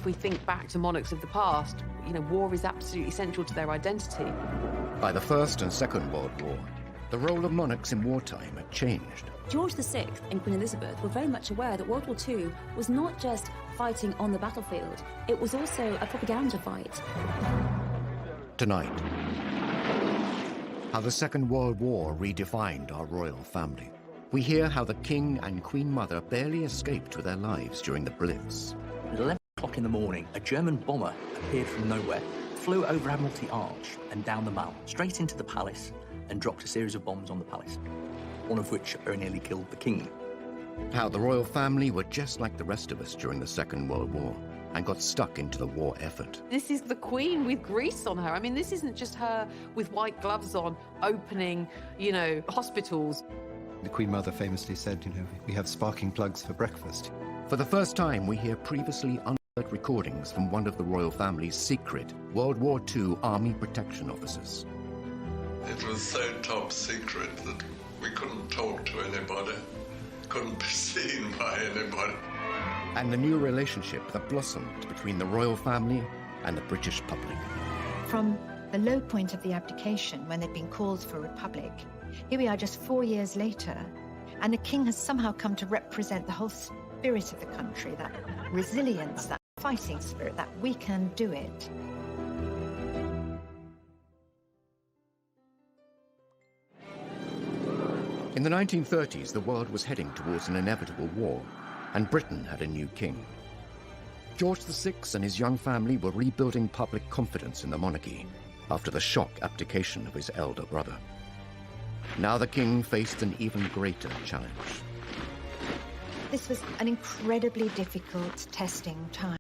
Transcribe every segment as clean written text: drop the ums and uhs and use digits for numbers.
if we think back to monarchs of the past, you know, war is absolutely central to their identity. By the First and Second World War, the role of monarchs in wartime had changed. George VI and Queen Elizabeth were very much aware that World War II was not just fighting on the battlefield, it was also a propaganda fight. Tonight, how the Second World War redefined our royal family. We hear how the King and Queen Mother barely escaped with their lives during the Blitz. At 11 o'clock in the morning, a German bomber appeared from nowhere, flew over Admiralty Arch and down the Mall, straight into the palace, and dropped a series of bombs on the palace, one of which very nearly killed the King. How the royal family were just like the rest of us during the Second World War and got stuck into the war effort. This is the Queen with grease on her. I mean, this isn't just her with white gloves on, opening, you know, hospitals. The Queen Mother famously said, you know, we have sparking plugs for breakfast. For the first time, we hear previously unheard recordings from one of the royal family's secret World War II Army protection officers. It was so top secret that we couldn't talk to anybody, couldn't be seen by anybody. And the new relationship that blossomed between the royal family and the British public. From the low point of the abdication, when they'd been called for a republic, here we are just 4 years later, and the King has somehow come to represent the whole spirit of the country, that resilience, that fighting spirit, that we can do it. In the 1930s, the world was heading towards an inevitable war, and Britain had a new king. George VI and his young family were rebuilding public confidence in the monarchy after the shock abdication of his elder brother. Now the king faced an even greater challenge. This was an incredibly difficult testing time.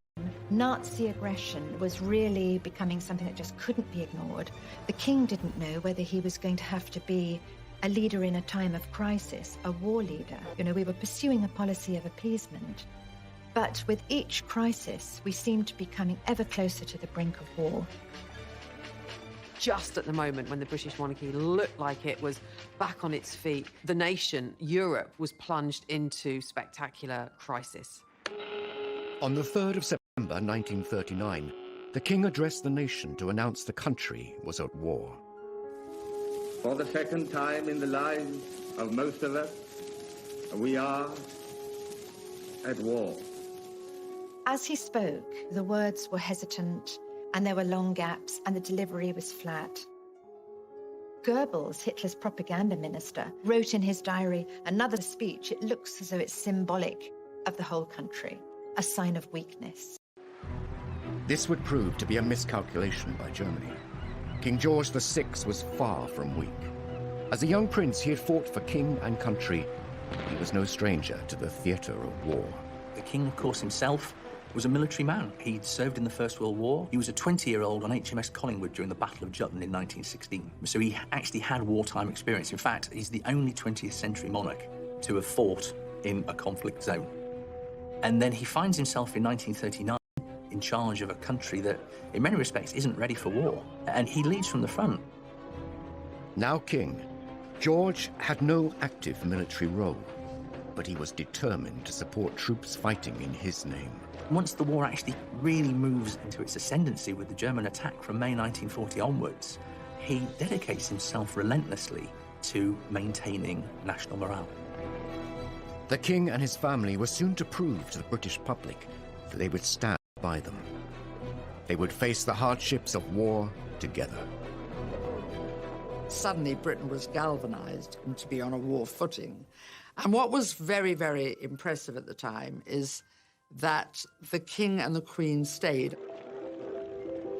Nazi aggression was really becoming something that just couldn't be ignored. The king didn't know whether he was going to have to be a leader in a time of crisis, a war leader. You know, we were pursuing a policy of appeasement. But with each crisis, we seemed to be coming ever closer to the brink of war. Just at the moment when the British monarchy looked like it was back on its feet, the nation, Europe, was plunged into spectacular crisis. On the 3rd of September 1939, the king addressed the nation to announce the country was at war. For the second time in the lives of most of us, we are at war. As he spoke, the words were hesitant, and there were long gaps, and the delivery was flat. Goebbels, Hitler's propaganda minister, wrote in his diary, another speech, it looks as though it's symbolic of the whole country, a sign of weakness. This would prove to be a miscalculation by Germany. King George VI was far from weak. As a young prince, he had fought for king and country. He was no stranger to the theatre of war. The King, of course, himself was a military man. He'd served in the First World War. He was a 20-year-old on HMS Collingwood during the Battle of Jutland in 1916. So he actually had wartime experience. In fact, he's the only 20th century monarch to have fought in a conflict zone. And then he finds himself in 1939 in charge of a country that, in many respects, isn't ready for war. And he leads from the front. Now king, George had no active military role, but he was determined to support troops fighting in his name. Once the war actually really moves into its ascendancy with the German attack from May 1940 onwards, he dedicates himself relentlessly to maintaining national morale. The king and his family were soon to prove to the British public that they would stand by them. They would face the hardships of war together. Suddenly Britain was galvanized to be on a war footing. And what was very, very impressive at the time is that the King and the Queen stayed.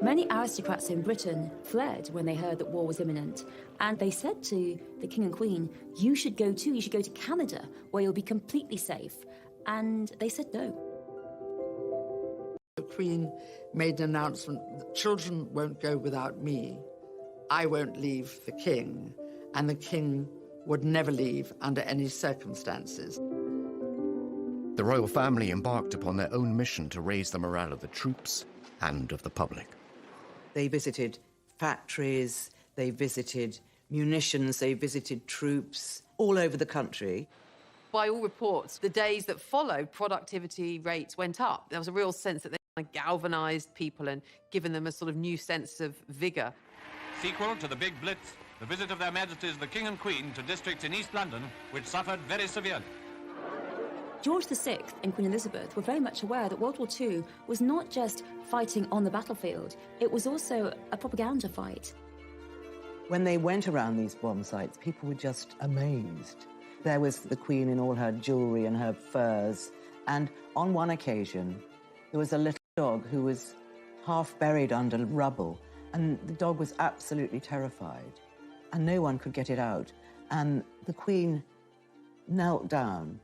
Many aristocrats in Britain fled when they heard that war was imminent, and they said to the King and Queen, you should go too, you should go to Canada, where you'll be completely safe. And they said no. The Queen made an announcement that children won't go without me. I won't leave the King, and the King would never leave under any circumstances. The royal family embarked upon their own mission to raise the morale of the troops and of the public. They visited factories, they visited munitions, they visited troops all over the country. By all reports, the days that followed, productivity rates went up. There was a real sense that they galvanised people and given them a sort of new sense of vigour. Sequel to the Big Blitz, the visit of Their Majesties the King and Queen to districts in East London which suffered very severely. George VI and Queen Elizabeth were very much aware that World War II was not just fighting on the battlefield, it was also a propaganda fight. When they went around these bomb sites, people were just amazed. There was the Queen in all her jewellery and her furs, and on one occasion, there was a little dog who was half buried under rubble, and the dog was absolutely terrified, and no one could get it out. And the Queen knelt down,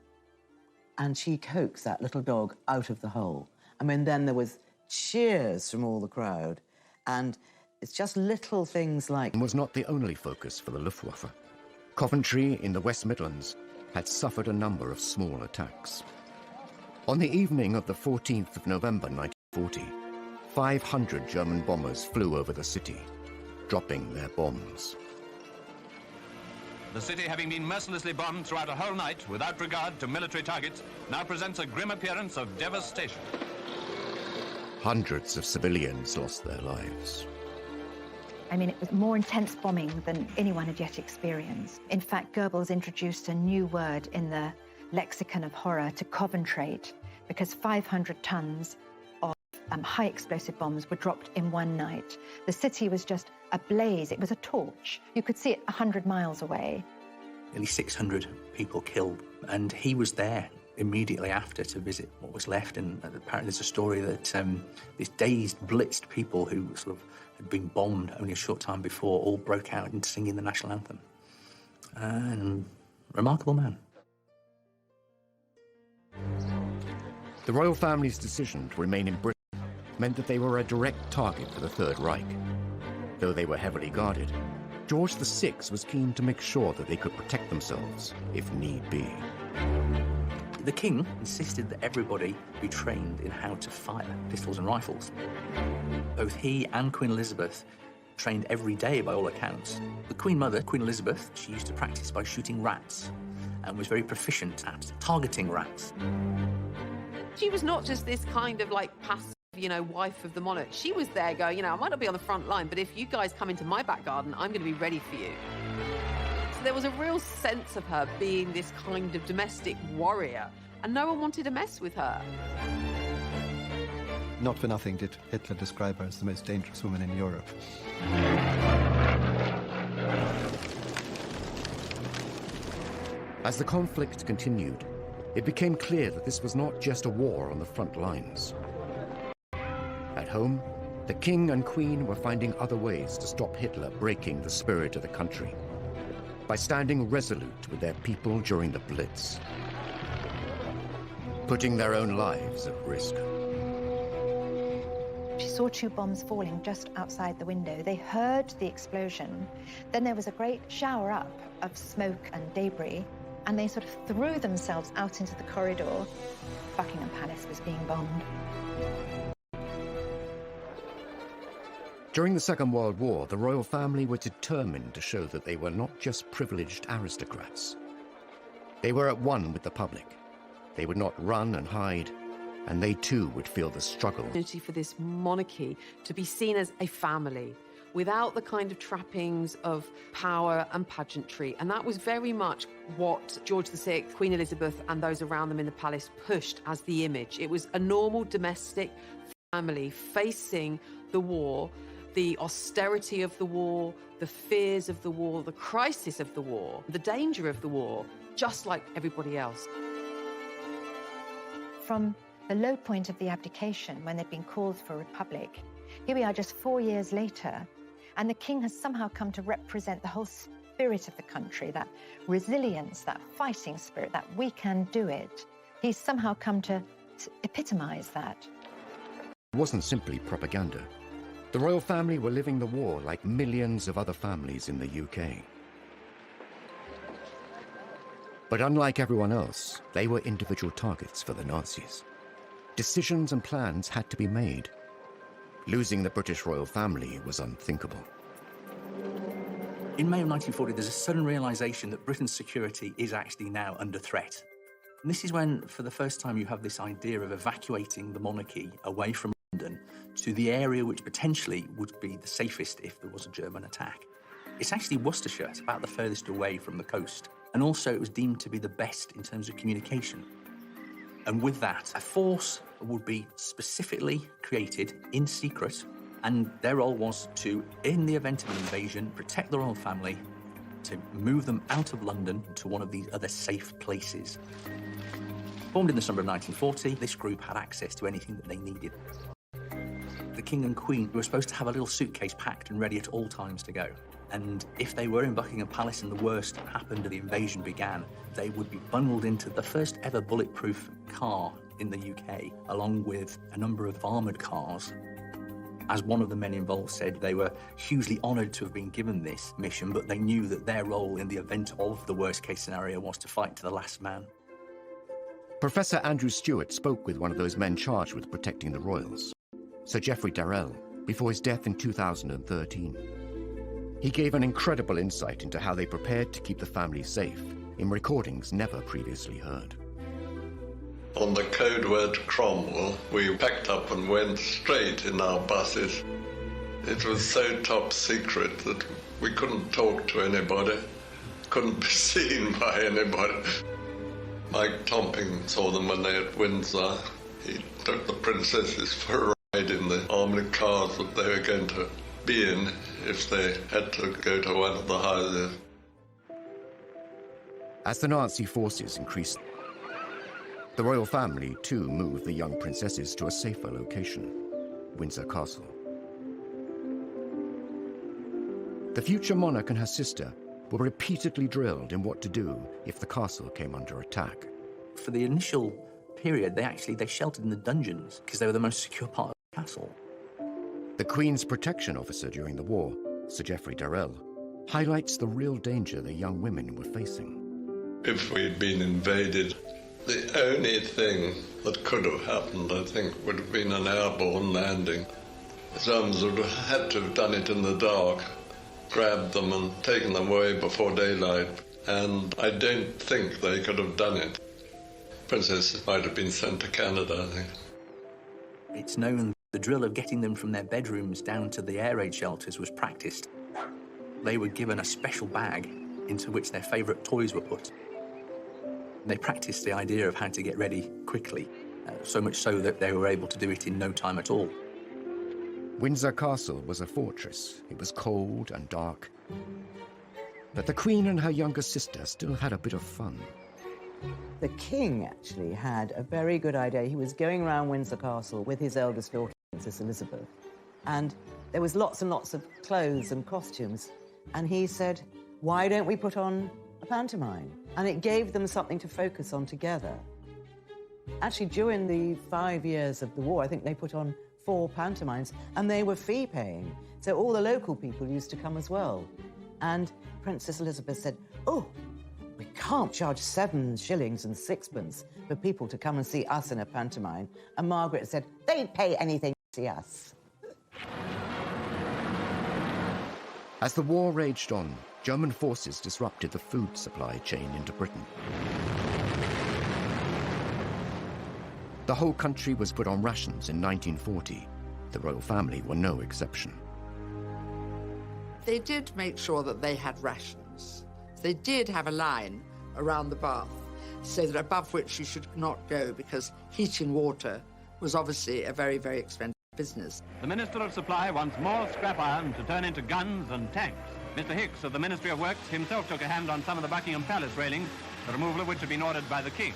and she coaxed that little dog out of the hole. I mean, then there was cheers from all the crowd, and it's just little things like... Was not the only focus for the Luftwaffe. Coventry in the West Midlands had suffered a number of small attacks. On the evening of the 14th of November 1940, 500 German bombers flew over the city, dropping their bombs. The city, having been mercilessly bombed throughout a whole night without regard to military targets, now presents a grim appearance of devastation. Hundreds of civilians lost their lives. I mean, it was more intense bombing than anyone had yet experienced. In fact, Goebbels introduced a new word in the lexicon of horror to Coventrate, because 500 tons of high explosive bombs were dropped in one night. The city was just ablaze. It was a torch. You could see it 100 miles away. Nearly 600 people killed, and he was there immediately after to visit what was left. And apparently there's a story that these dazed, blitzed people who sort of had been bombed only a short time before all broke out into singing the national anthem. And remarkable man. The royal family's decision to remain in Britain meant that they were a direct target for the Third Reich. Though they were heavily guarded, George VI was keen to make sure that they could protect themselves, if need be. The king insisted that everybody be trained in how to fire pistols and rifles. Both he and Queen Elizabeth trained every day by all accounts. The Queen Mother, Queen Elizabeth, she used to practice by shooting rats and was very proficient at targeting rats. She was not just this kind of like passive, wife of the monarch. She was there going, I might not be on the front line, but if you guys come into my back garden, I'm going to be ready for you. So there was a real sense of her being this kind of domestic warrior, and no one wanted to mess with her. Not for nothing did Hitler describe her as the most dangerous woman in Europe. As the conflict continued, it became clear that this was not just a war on the front lines. At home, the King and Queen were finding other ways to stop Hitler breaking the spirit of the country by standing resolute with their people during the Blitz, putting their own lives at risk. She saw 2 bombs falling just outside the window. They heard the explosion. Then there was a great shower up of smoke and debris, and they sort of threw themselves out into the corridor. Buckingham Palace was being bombed. During the Second World War, the royal family were determined to show that they were not just privileged aristocrats. They were at one with the public. They would not run and hide, and they too would feel the struggle. For this monarchy to be seen as a family, without the kind of trappings of power and pageantry. And that was very much what George VI, Queen Elizabeth, and those around them in the palace pushed as the image. It was a normal domestic family facing the war, the austerity of the war, the fears of the war, the crisis of the war, the danger of the war, just like everybody else. From the low point of the abdication, when they'd been called for a republic, here we are just 4 years later, and the king has somehow come to represent the whole spirit of the country, that resilience, that fighting spirit, that we can do it. He's somehow come to epitomize that. It wasn't simply propaganda. The royal family were living the war like millions of other families in the UK. But unlike everyone else, they were individual targets for the Nazis. Decisions and plans had to be made. Losing the British royal family was unthinkable. In May of 1940, there's a sudden realization that Britain's security is actually now under threat. And this is when, for the first time, you have this idea of evacuating the monarchy away from London to the area which potentially would be the safest if there was a German attack. It's actually Worcestershire, it's about the furthest away from the coast. And also it was deemed to be the best in terms of communication. And with that, a force would be specifically created in secret, and their role was to, in the event of an invasion, protect the royal family, to move them out of London to one of these other safe places. Formed in the summer of 1940, this group had access to anything that they needed. The King and Queen were supposed to have a little suitcase packed and ready at all times to go. And if they were in Buckingham Palace and the worst happened and the invasion began, they would be bundled into the first ever bulletproof car in the UK, along with a number of armoured cars. As one of the men involved said, they were hugely honoured to have been given this mission, but they knew that their role in the event of the worst-case scenario was to fight to the last man. Professor Andrew Stewart spoke with one of those men charged with protecting the royals, Sir Geoffrey Darrell, before his death in 2013. He gave an incredible insight into how they prepared to keep the family safe in recordings never previously heard. On the code word Cromwell, we packed up and went straight in our buses. It was so top secret that we couldn't talk to anybody, couldn't be seen by anybody. Mike Tomping saw them when they were at Windsor. He took the princesses for a ride in the armoured cars that they were going to be in if they had to go to one of the houses. As the Nazi forces increased, the royal family too moved the young princesses to a safer location, Windsor Castle. The future monarch and her sister were repeatedly drilled in what to do if the castle came under attack. For the initial period, they sheltered in the dungeons because they were the most secure part of the castle. The Queen's protection officer during the war, Sir Geoffrey Darrell, highlights the real danger the young women were facing. If we'd been invaded, the only thing that could have happened, I think, would have been an airborne landing. The Germans would have had to have done it in the dark, grabbed them and taken them away before daylight, and I don't think they could have done it. Princesses might have been sent to Canada, I think. It's known the drill of getting them from their bedrooms down to the air raid shelters was practiced. They were given a special bag into which their favourite toys were put. They practiced the idea of how to get ready quickly, so much so that they were able to do it in no time at all. Windsor Castle was a fortress. It was cold and dark. But the Queen and her younger sister still had a bit of fun. The king actually had a very good idea. He was going around Windsor Castle with his eldest daughter, Princess Elizabeth, and there was lots and lots of clothes and costumes. And he said, why don't we put on a pantomime? And it gave them something to focus on together. Actually, during the 5 years of the war, I think they put on 4 pantomimes, and they were fee-paying. So all the local people used to come as well. And Princess Elizabeth said, oh, we can't charge 7 shillings and 6pence for people to come and see us in a pantomime. And Margaret said, they'd pay anything to see us. As the war raged on, German forces disrupted the food supply chain into Britain. The whole country was put on rations in 1940. The royal family were no exception. They did make sure that they had rations. They did have a line around the bath so that above which you should not go, because heating water was obviously a very, very expensive business. The Minister of Supply wants more scrap iron to turn into guns and tanks. Mr. Hicks of the Ministry of Works himself took a hand on some of the Buckingham Palace railings, the removal of which had been ordered by the King.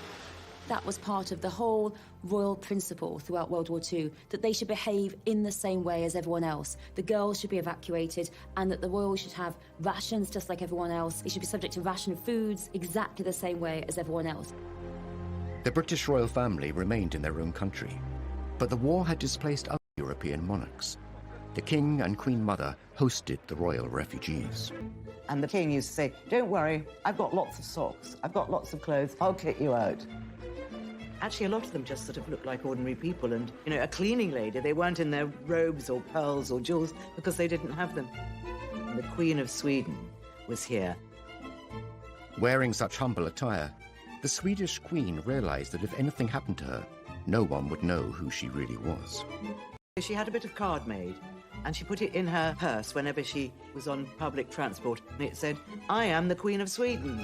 That was part of the whole royal principle throughout World War II, that they should behave in the same way as everyone else. The girls should be evacuated, and that the royals should have rations just like everyone else. They should be subject to ration foods exactly the same way as everyone else. The British royal family remained in their own country, but the war had displaced other European monarchs. The King and Queen Mother hosted the royal refugees. And the king used to say, don't worry, I've got lots of socks, I've got lots of clothes, I'll kick you out. Actually, a lot of them just sort of looked like ordinary people, and, you know, a cleaning lady, they weren't in their robes or pearls or jewels because they didn't have them. And the Queen of Sweden was here. Wearing such humble attire, the Swedish Queen realized that if anything happened to her, no one would know who she really was. She had a bit of card made, and she put it in her purse whenever she was on public transport, and it said, "I am the Queen of Sweden."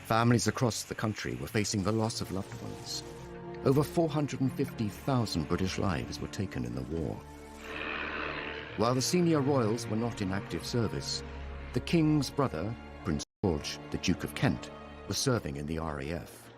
Families across the country were facing the loss of loved ones. Over 450,000 British lives were taken in the war. While the senior royals were not in active service, the King's brother, Prince George, the Duke of Kent, was serving in the RAF.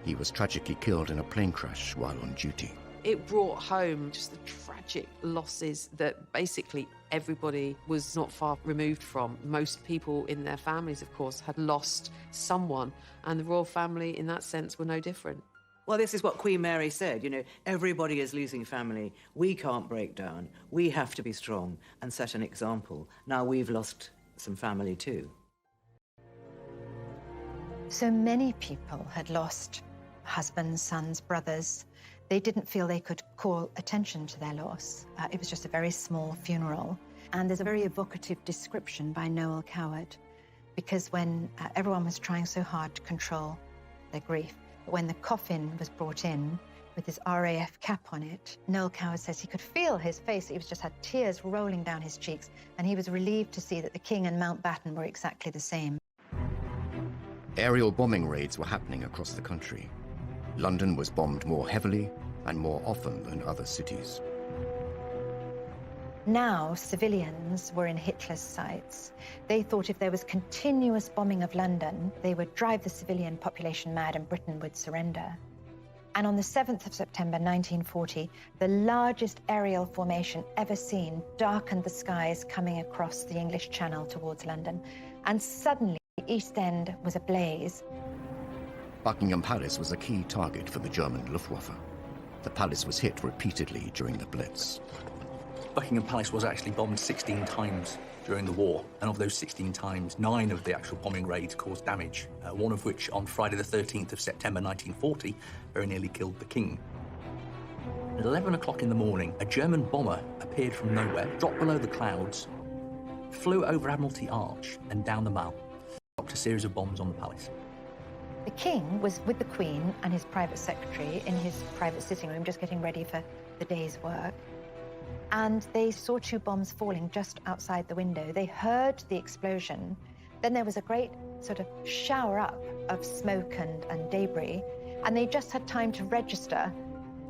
He was tragically killed in a plane crash while on duty. It brought home just the tragic losses that basically everybody was not far removed from. Most people in their families, of course, had lost someone, and the royal family, in that sense, were no different. Well, this is what Queen Mary said, you know, everybody is losing family. We can't break down. We have to be strong and set an example. Now we've lost some family too. So many people had lost husbands, sons, brothers. They didn't feel they could call attention to their loss. It was just a very small funeral. And there's a very evocative description by Noel Coward, because when everyone was trying so hard to control their grief, when the coffin was brought in with his RAF cap on it, Noel Coward says he could feel his face. He just had tears rolling down his cheeks, and he was relieved to see that the King and Mountbatten were exactly the same. Aerial bombing raids were happening across the country. London was bombed more heavily and more often than other cities. Now, civilians were in Hitler's sights. They thought if there was continuous bombing of London, they would drive the civilian population mad and Britain would surrender. And on the 7th of September 1940, the largest aerial formation ever seen darkened the skies coming across the English Channel towards London. And suddenly, the East End was ablaze. Buckingham Palace was a key target for the German Luftwaffe. The palace was hit repeatedly during the Blitz. Buckingham Palace was actually bombed 16 times during the war, and of those 16 times, 9 of the actual bombing raids caused damage, one of which on Friday the 13th of September 1940 very nearly killed the King. At 11 o'clock in the morning, a German bomber appeared from nowhere, dropped below the clouds, flew over Admiralty Arch and down the Mall, dropped a series of bombs on the palace. The King was with the Queen and his private secretary in his private sitting room, just getting ready for the day's work. And they saw 2 bombs falling just outside the window. They heard the explosion. Then there was a great sort of shower up of smoke and debris. And they just had time to register,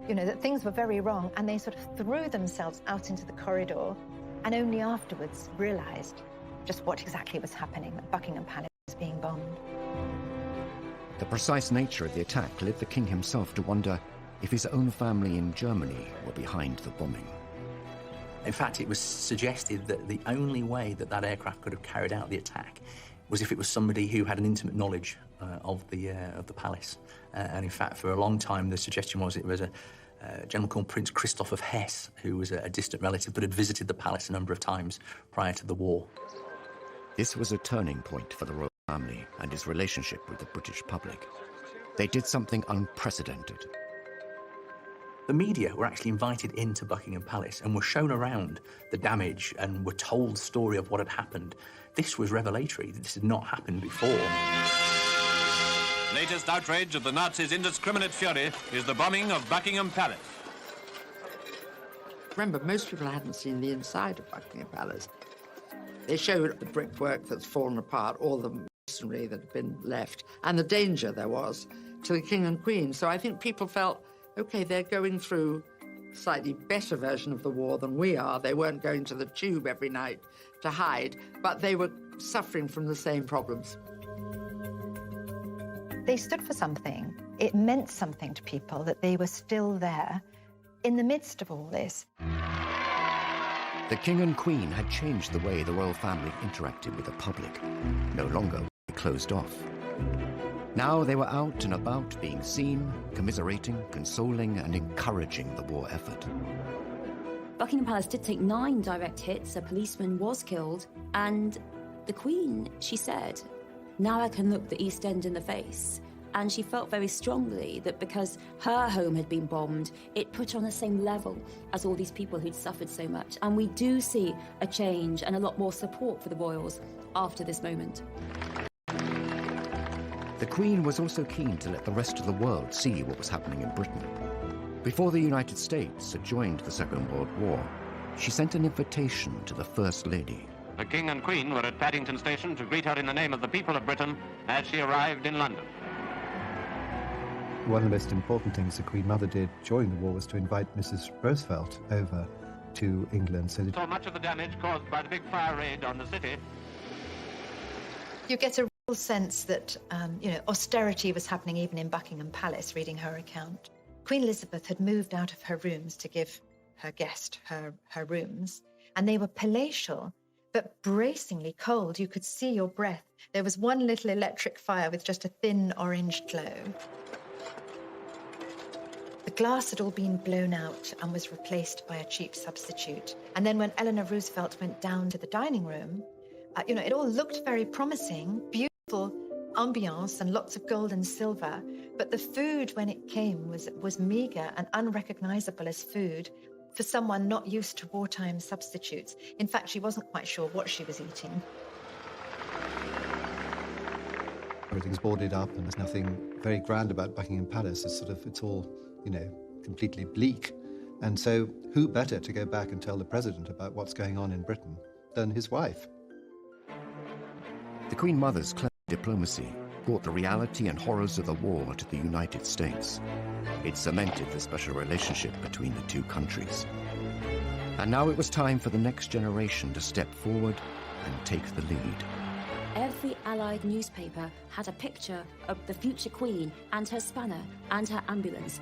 you know, that things were very wrong. And they sort of threw themselves out into the corridor and only afterwards realized just what exactly was happening, that Buckingham Palace was being bombed. The precise nature of the attack led the King himself to wonder if his own family in Germany were behind the bombing. In fact, it was suggested that the only way that that aircraft could have carried out the attack was if it was somebody who had an intimate knowledge of the palace. And in fact, for a long time, the suggestion was it was a gentleman called Prince Christoph of Hesse, who was a distant relative but had visited the palace a number of times prior to the war. This was a turning point for the royal family and his relationship with the British public. They did something unprecedented. The media were actually invited into Buckingham Palace and were shown around the damage and were told the story of what had happened. This was revelatory. This had not happened before. Latest outrage of the Nazis' indiscriminate fury is the bombing of Buckingham Palace. Remember, most people hadn't seen the inside of Buckingham Palace. They showed the brickwork that's fallen apart, all the masonry that had been left, and the danger there was to the King and Queen. So I think people felt, OK, they're going through a slightly better version of the war than we are. They weren't going to the tube every night to hide, but they were suffering from the same problems. They stood for something. It meant something to people that they were still there in the midst of all this. The King and Queen had changed the way the royal family interacted with the public. No longer were they closed off. Now they were out and about, being seen, commiserating, consoling, and encouraging the war effort. Buckingham Palace did take 9 direct hits, a policeman was killed, and the Queen, she said, "Now I can look the East End in the face." And she felt very strongly that because her home had been bombed, it put her on the same level as all these people who'd suffered so much. And we do see a change and a lot more support for the royals after this moment. The Queen was also keen to let the rest of the world see what was happening in Britain. Before the United States had joined the Second World War, she sent an invitation to the First Lady. The King and Queen were at Paddington Station to greet her in the name of the people of Britain as she arrived in London. One of the most important things the Queen Mother did during the war was to invite Mrs. Roosevelt over to England. So much of the damage caused by the big fire raid on the city. You get a real sense that, austerity was happening even in Buckingham Palace, reading her account. Queen Elizabeth had moved out of her rooms to give her guest her rooms, and they were palatial, but bracingly cold. You could see your breath. There was one little electric fire with just a thin orange glow. The glass had all been blown out and was replaced by a cheap substitute. And then when Eleanor Roosevelt went down to the dining room, it all looked very promising, beautiful ambiance and lots of gold and silver. But the food, when it came, was meager and unrecognizable as food for someone not used to wartime substitutes. In fact, she wasn't quite sure what she was eating. everything's boarded up and there's nothing very grand about Buckingham Palace. It's all, completely bleak. And so who better to go back and tell the president about what's going on in Britain than his wife? The Queen Mother's clever diplomacy brought the reality and horrors of the war to the United States. It cemented the special relationship between the two countries. And now it was time for the next generation to step forward and take the lead. Every Allied newspaper had a picture of the future Queen and her spanner and her ambulance.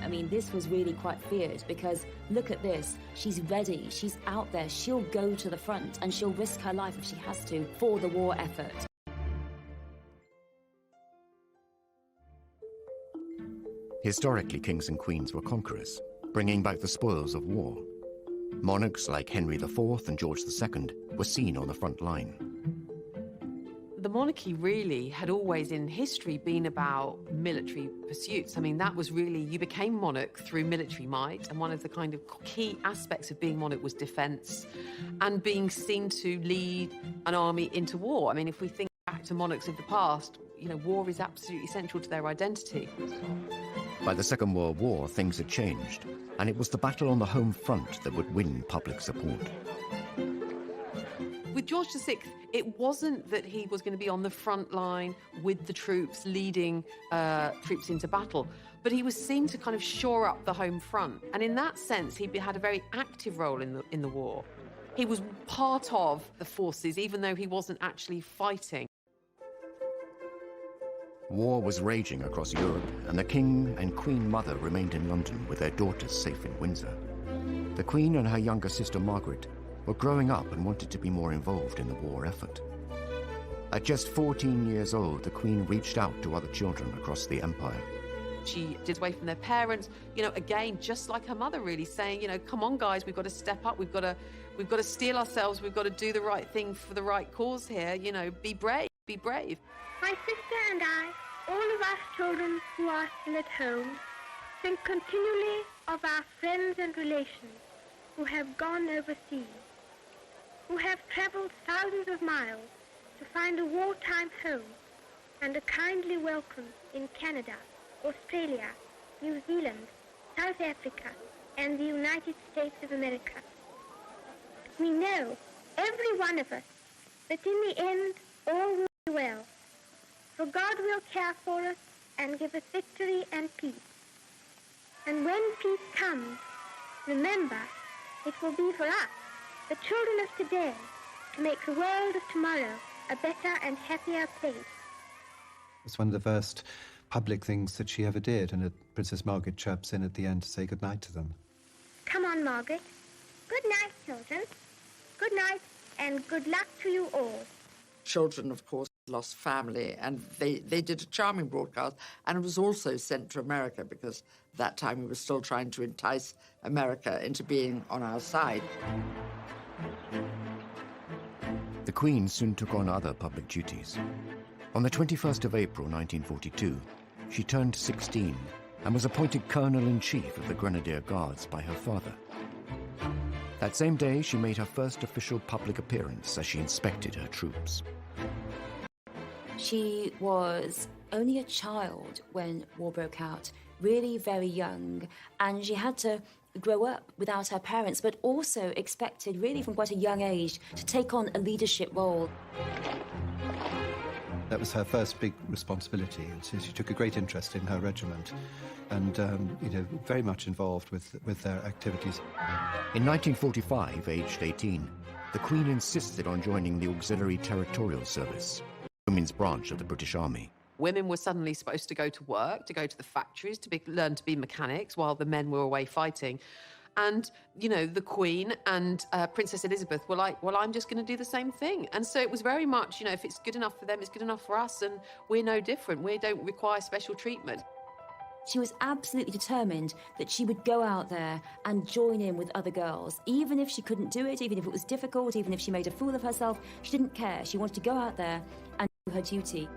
I mean, this was really quite feared because look at this. She's ready. She's out there. She'll go to the front and she'll risk her life if she has to for the war effort. Historically, kings and queens were conquerors, bringing back the spoils of war. Monarchs like Henry IV and George II were seen on the front line. The monarchy really had always in history been about military pursuits. I mean, that was really, you became monarch through military might, and one of the kind of key aspects of being monarch was defense and being seen to lead an army into war. I mean, if we think back to monarchs of the past, war is absolutely central to their identity. By the Second World War, things had changed, and it was the battle on the home front that would win public support. With George VI, it wasn't that he was going to be on the front line with the troops, leading troops into battle, but he was seen to kind of shore up the home front. And in that sense, he had a very active role in the war. He was part of the forces, even though he wasn't actually fighting. War was raging across Europe, and the King and Queen Mother remained in London with their daughters safe in Windsor. The Queen and her younger sister Margaret were growing up and wanted to be more involved in the war effort. At just 14 years old, the Queen reached out to other children across the empire. She did away from their parents, again, just like her mother, really saying, come on, guys, we've got to step up, we've got to steel ourselves, we've got to do the right thing for the right cause here, be brave, be brave. My sister and I, all of us children who are still at home, think continually of our friends and relations who have gone overseas, who have travelled thousands of miles to find a wartime home and a kindly welcome in Canada, Australia, New Zealand, South Africa, and the United States of America. We know, every one of us, that in the end all will be well, for God will care for us and give us victory and peace. And when peace comes, remember, it will be for us, the children of today, to make the world of tomorrow a better and happier place. It's one of the first public things that she ever did, and Princess Margaret chirps in at the end to say goodnight to them. Come on, Margaret. Good night, children. Good night, and good luck to you all. Children, of course, lost family, and they did a charming broadcast, and it was also sent to America because at that time we were still trying to entice America into being on our side. The Queen soon took on other public duties. On the 21st of April 1942, she turned 16 and was appointed Colonel-in-Chief of the Grenadier Guards by her father. That same day, she made her first official public appearance as she inspected her troops. She was only a child when war broke out, really very young, and she had to grow up without her parents, but also expected, really from quite a young age, to take on a leadership role. That was her first big responsibility, and so she took a great interest in her regiment and, very much involved with their activities. In 1945, aged 18, the Queen insisted on joining the Auxiliary Territorial Service, the women's branch of the British Army. Women were suddenly supposed to go to work, to go to the factories, to learn to be mechanics while the men were away fighting. And, the Queen and Princess Elizabeth were like, well, I'm just going to do the same thing. And so it was very much, if it's good enough for them, it's good enough for us, and we're no different. We don't require special treatment. She was absolutely determined that she would go out there and join in with other girls. Even if she couldn't do it, even if it was difficult, even if she made a fool of herself, she didn't care. She wanted to go out there and do her duty.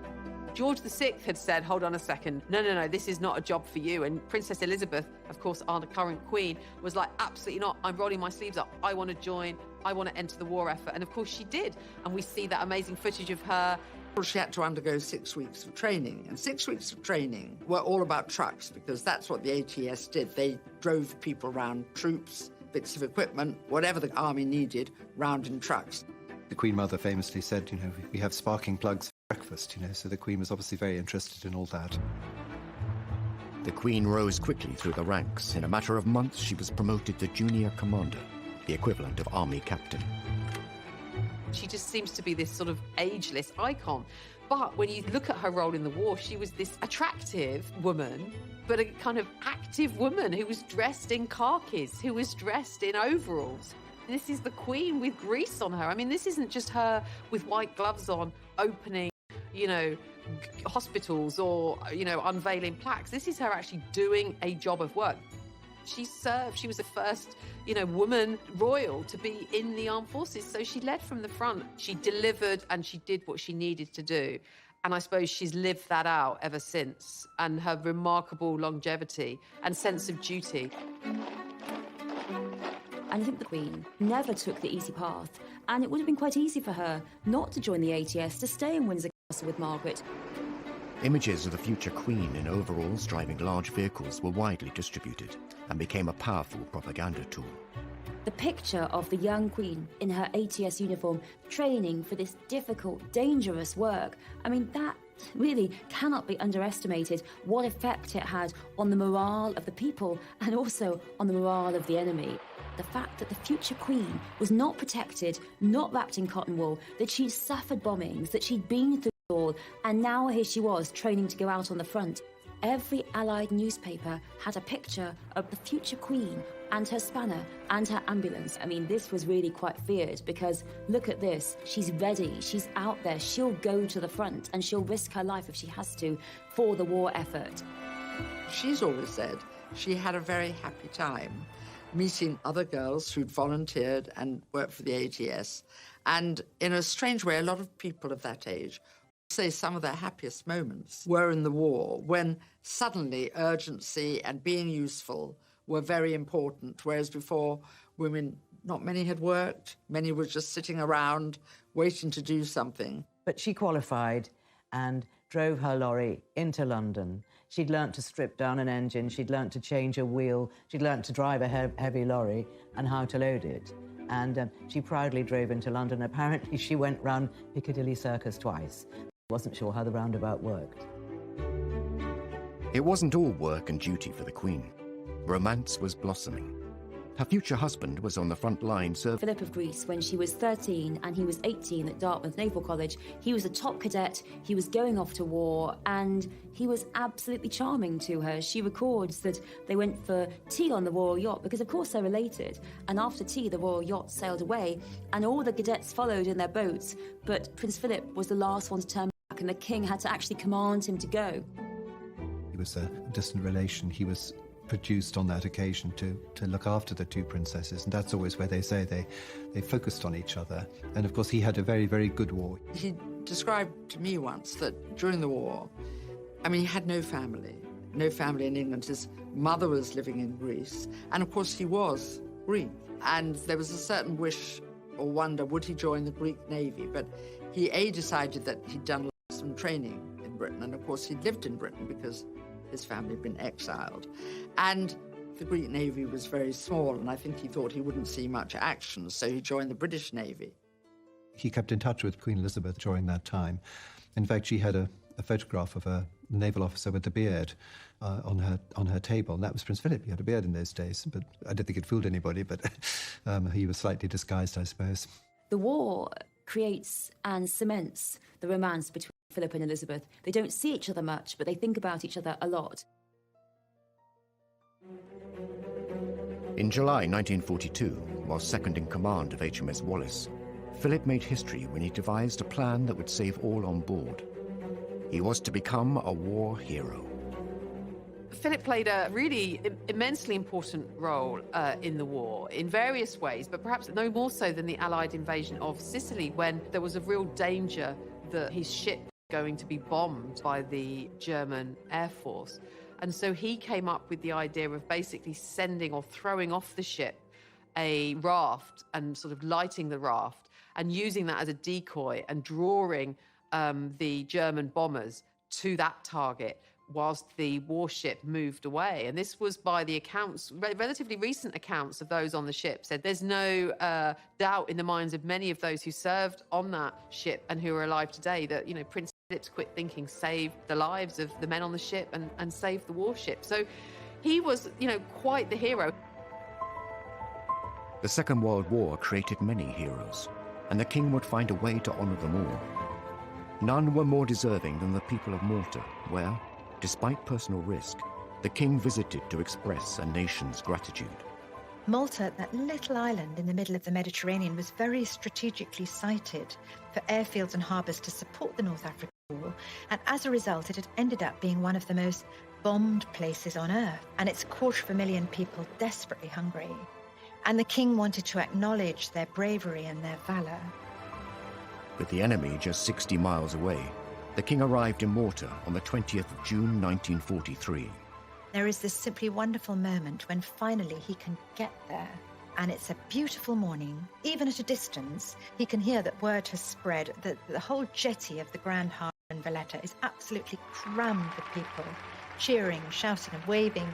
George VI had said, hold on a second, no, this is not a job for you. And Princess Elizabeth, of course, our current queen, was like, absolutely not. I'm rolling my sleeves up. I want to join. I want to enter the war effort. And of course she did. And we see that amazing footage of her. She had to undergo 6 weeks of training, and 6 weeks of training were all about trucks, because that's what the ATS did. They drove people around, troops, bits of equipment, whatever the army needed, round in trucks. The Queen Mother famously said, we have sparking plugs for breakfast, so the Queen was obviously very interested in all that. The Queen rose quickly through the ranks. In a matter of months, she was promoted to junior commander, the equivalent of army captain. She just seems to be this sort of ageless icon. But when you look at her role in the war, she was this attractive woman, but a kind of active woman who was dressed in khakis, who was dressed in overalls. This is the Queen with grease on her. I mean, this isn't just her with white gloves on, opening, hospitals or, unveiling plaques. This is her actually doing a job of work. She served. She was the first, woman royal to be in the armed forces. So she led from the front. She delivered and she did what she needed to do. And I suppose she's lived that out ever since. And her remarkable longevity and sense of duty. And I think the Queen never took the easy path. And it would have been quite easy for her not to join the ATS, to stay in Windsor Castle with Margaret. Images of the future Queen in overalls driving large vehicles were widely distributed and became a powerful propaganda tool. The picture of the young Queen in her ATS uniform training for this difficult, dangerous work, that really cannot be underestimated, what effect it had on the morale of the people and also on the morale of the enemy. The fact that the future Queen was not protected, not wrapped in cotton wool, that she'd suffered bombings, that she'd been through it all, and now here she was training to go out on the front. Every Allied newspaper had a picture of the future Queen and her spanner and her ambulance. This was really quite feared, because look at this. She's ready. She's out there. She'll go to the front and she'll risk her life if she has to for the war effort. She's always said she had a very happy time meeting other girls who'd volunteered and worked for the ATS. And in a strange way, a lot of people of that age say some of their happiest moments were in the war, when suddenly urgency and being useful were very important, whereas before women, not many had worked, many were just sitting around waiting to do something. But she qualified and drove her lorry into London. She'd learnt to strip down an engine, she'd learnt to change a wheel, she'd learnt to drive a heavy lorry and how to load it. And she proudly drove into London. Apparently she went round Piccadilly Circus twice. Wasn't sure how the roundabout worked. It wasn't all work and duty for the Queen. Romance was blossoming. Her future husband was on the front line serving. Philip of Greece, when she was 13 and he was 18 at Dartmouth Naval College, he was a top cadet, he was going off to war, and he was absolutely charming to her. She records that they went for tea on the Royal Yacht, because of course they're related, and after tea the Royal Yacht sailed away, and all the cadets followed in their boats, but Prince Philip was the last one to turn back, and the king had to actually command him to go. He was a distant relation. He was produced on that occasion to look after the two princesses, and that's always where they say they focused on each other. And of course he had a very, very good war. He described to me once that during the war, he had no family in England. His mother was living in Greece, and of course he was Greek, and there was a certain wish or wonder, would he join the Greek Navy? But he decided that he'd done lots of and training in Britain. And of course, he'd lived in Britain because his family had been exiled. And the Greek Navy was very small, and I think he thought he wouldn't see much action, so he joined the British Navy. He kept in touch with Queen Elizabeth during that time. In fact, she had a photograph of a naval officer with a beard on her table, and that was Prince Philip. He had a beard in those days, but I don't think it fooled anybody, but he was slightly disguised, I suppose. The war creates and cements the romance between Philip and Elizabeth. They don't see each other much, but they think about each other a lot. In July 1942, while second in command of HMS Wallace, Philip made history when he devised a plan that would save all on board. He was to become a war hero. Philip played a really immensely important role in the war in various ways, but perhaps no more so than the Allied invasion of Sicily, when there was a real danger that his ship was going to be bombed by the German Air Force. And so he came up with the idea of basically sending or throwing off the ship a raft and sort of lighting the raft and using that as a decoy and drawing the German bombers to that target whilst the warship moved away. And this was by the accounts, relatively recent accounts of those on the ship, said there's no doubt in the minds of many of those who served on that ship and who are alive today that, you know, Prince Philip's quick thinking saved the lives of the men on the ship and saved the warship. So he was, you know, quite the hero. The Second World War created many heroes, and the king would find a way to honor them all. None were more deserving than the people of Malta, where, despite personal risk, the king visited to express a nation's gratitude. Malta, that little island in the middle of the Mediterranean, was very strategically sited for airfields and harbours to support the North African War, and as a result it had ended up being one of the most bombed places on earth, and its 250,000 people desperately hungry. And the king wanted to acknowledge their bravery and their valour. With the enemy just 60 miles away, the king arrived in Malta on the 20th of June 1943. There is this simply wonderful moment when finally he can get there. And it's a beautiful morning. Even at a distance, he can hear that word has spread that the whole jetty of the Grand Harbour in Valletta is absolutely crammed with people, cheering, shouting and waving.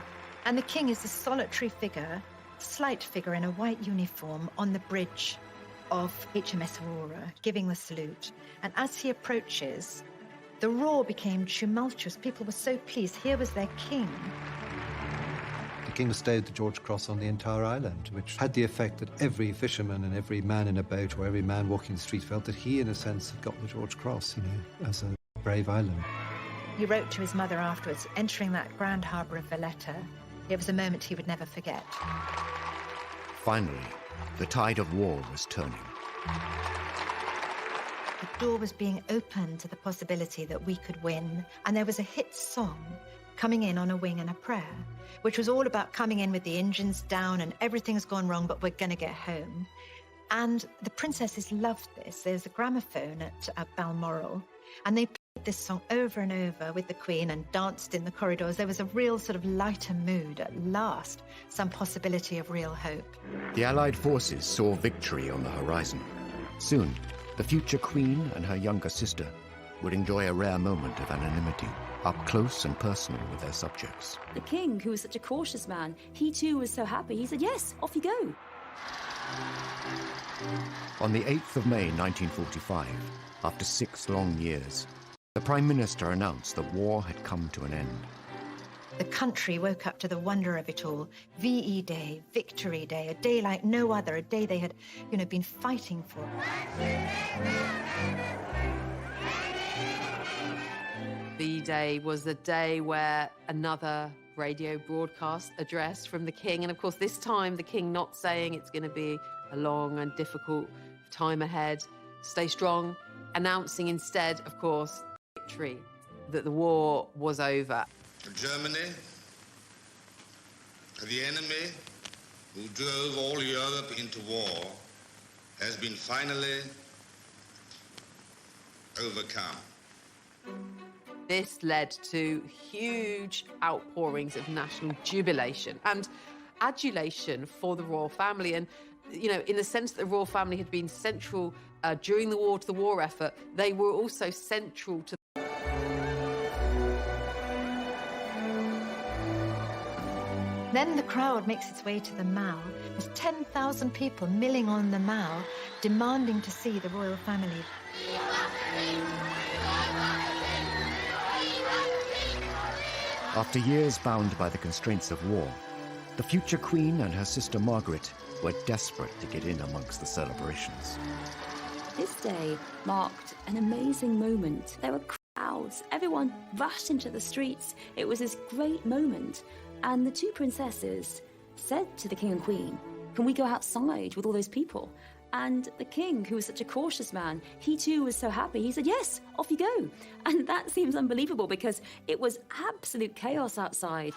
And the king is a solitary figure, slight figure in a white uniform on the bridge of HMS Aurora, giving the salute. And as he approaches, the roar became tumultuous. People were so pleased. Here was their king. The king bestowed the George Cross on the entire island, which had the effect that every fisherman and every man in a boat or every man walking the street felt that he, in a sense, had got the George Cross, you know, as a brave island. He wrote to his mother afterwards, entering that Grand Harbour of Valletta. It was a moment he would never forget. Finally, the tide of war was turning. The door was being opened to the possibility that we could win, and there was a hit song, Coming In on a Wing and a Prayer, which was all about coming in with the engines down and everything's gone wrong, but we're going to get home. And the princesses loved this. There's a gramophone at Balmoral, and they played this song over and over with the Queen and danced in the corridors. There was a real sort of lighter mood at last, some possibility of real hope. The Allied forces saw victory on the horizon. Soon, the future Queen and her younger sister would enjoy a rare moment of anonymity, up close and personal with their subjects. The king, who was such a cautious man, he too was so happy. He said, yes, off you go. On the 8th of May 1945, after 6 long years, the Prime Minister announced that war had come to an end. The country woke up to the wonder of it all. VE Day, Victory Day, a day like no other, a day they had, been fighting for. VE Day was the day where another radio broadcast address from the king, and of course this time the king not saying it's going to be a long and difficult time ahead, stay strong, announcing instead, of course, victory, that the war was over. Germany, the enemy who drove all Europe into war, has been finally overcome. This led to huge outpourings of national jubilation and adulation for the royal family. And, in the sense that the royal family had been central during the war to the war effort, they were also central to Then the crowd makes its way to the Mall. There's 10,000 people milling on the Mall, demanding to see the royal family. After years bound by the constraints of war, the future queen and her sister Margaret were desperate to get in amongst the celebrations. This day marked an amazing moment. There were crowds. Everyone rushed into the streets. It was this great moment. And the two princesses said to the king and queen, "Can we go outside with all those people?" And the king, who was such a cautious man, he too was so happy. He said, "Yes, off you go." And that seems unbelievable because it was absolute chaos outside.